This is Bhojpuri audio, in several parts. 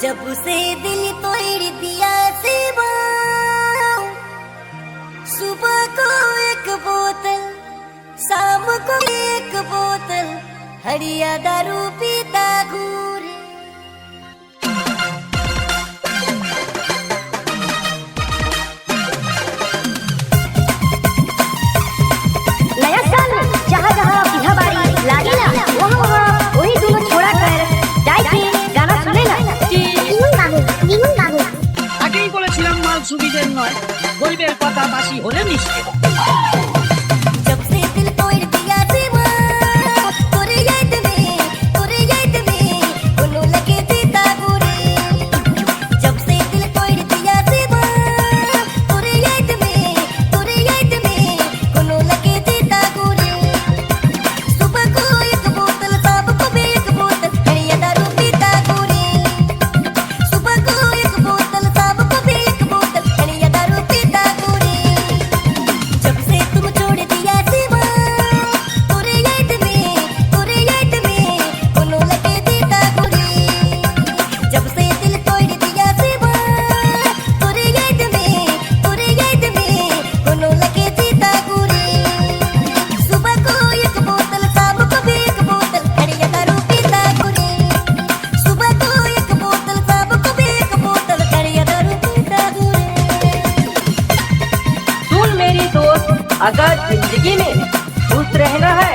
जब से दिल तोड़ दिया सिवा, सुबह को एक बोतल, शाम को एक बोतल, हरिया दारू पीता घूरे। नया साल जहाँ जहाँ बिहा बारी लागेला वहाँ वही दोनों छोड़ा कर जाए के गाना सुने ना। বিমল বাবু আগেই বলেছিলাম মাল সুবিধের নয়, গরিবের কথা বাসি হলে মিশবে। जब से दिल तोड़ दिया सिवा, तोरे याद में उन्हों लगे जीता घूरे। जब से दिल तोड़ दिया सिवा, तोरे याद में उन्हों लगे जीता घूरे। सुबह को एक बोतल, शाम को भी एक बोतल, हरिया दारू पीता घूरे। सुबह को एक बोतल, शाम को भी एक बोतल, हरिया दारू पीता घूरे। जब से तुम छोड़ दिया सिवा, तोरे याद में उन्हों लगे जीता घूरे। जब से दिल तोड़ दिया सिवा, तोरे याद में उन्हों लगे जीता घूरे। सुबह को एक बोतल, शाम को भी एक बोतल, हरिया दारू पीता घूरे। सुबह को एक बोतल, शाम को भी एक बोतल, हरिया दारू पीता घूरे। सुन मेरी दोस्त, अगर जिंदगी में खुश रहना है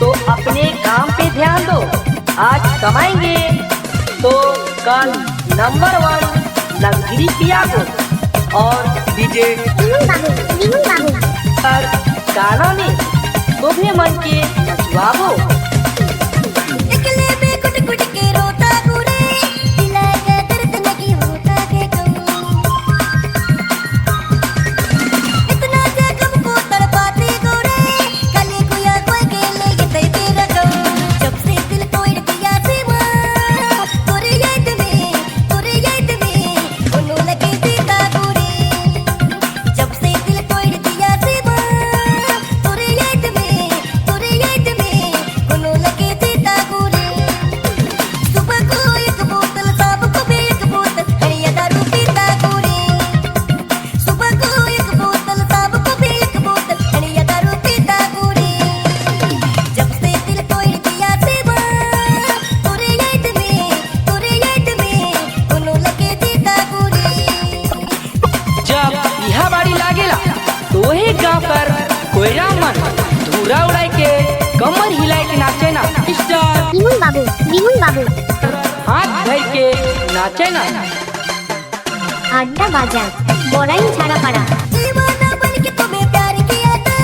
तो अपने काम पे ध्यान दो। आज कमाएंगे तो कल नंबर 1 लग्जरी पिया को और डीजे বিমল বাবু पर गाना में तुम्हें मन के नचवाओ। अकेले में कुट कुट के रोता घूरे, दिला का दर्द नहीं होता के कम। इतना जख्म को तड़पाते घूरे, काले गुया कोई गेले ये तय तेरा कम। जब से दिल तोड़ दिया सिवा, तोरे याद में उन्हों लगे जीता घूरे। जब से दिल तोड़ दिया सिवा, तोरे याद में उन्हों लगे जीता घूरे। सुबह को एक बोतल, शाम को भी एक बोतल, हरिया दारू पीता घूरे। सुबह को एक बोतल, शाम को भी एक बोतल, हरिया दारू पीता घूरे। जब से दिल तोड़ दिया सिवा, तोरे याद में उन्हों लगे जीता घूरे। जब बिहा बाड़ी लागेला तो वही गाँव पर कोयरा मन धूरा उड़ाई के कमर हिलाई के नाचे ना। स्टार বিমল বাবু हाथ धर के नाचे ना। আড্ডা বাজার বড়াই ছাড়া পাড়া दीवाना बन के तुम्हें प्यार किया था,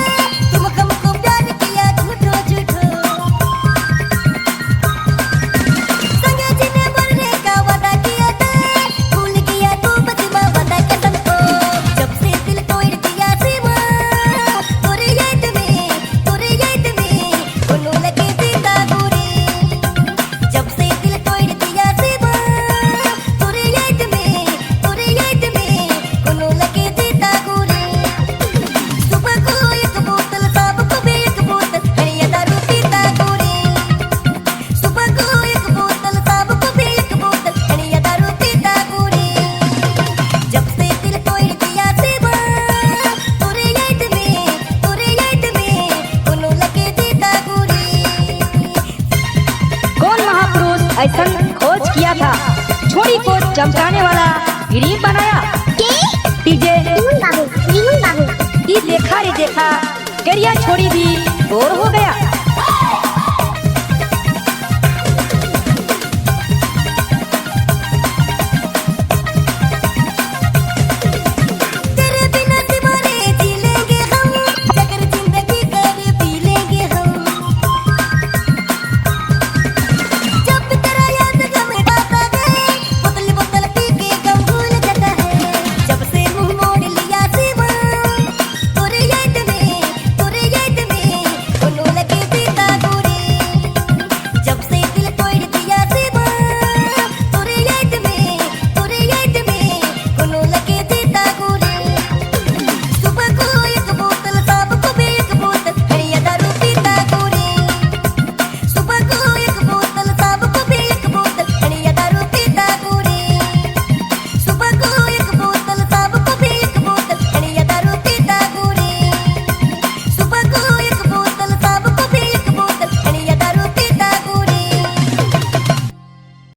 तुम हमको प्यार किया झूठो झूठो। संगे जीने मरने का वादा किया था, भूल गया तू बदमा वादा कसम को। जब से दिल तोड़ दिया सिवा, तोरे याद में उन्हों लगे जीता घूरे। जब से दिल तोड़ दिया सिवा, तोरे याद में उन्हों लगे जीता घूरे। सुबह को एक बोतल, शाम को भी एक बोतल, हरिया दारू पीता घूरे। सुबह को एक बोतल, शाम को भी एक बोतल, हरिया दारू पीता घूरे। जब से दिल तोड़ दिया सिवा, तोरे याद में उन्हों लगे जीता घूरे। कौन महापुरुष ऐसा खोज किया था, छोरी को चमकाने वाला गरीब बनाया। डीजे বিমল বাবু ये देखा रे देखा, गरिया छोड़ी भी बोर हो गया।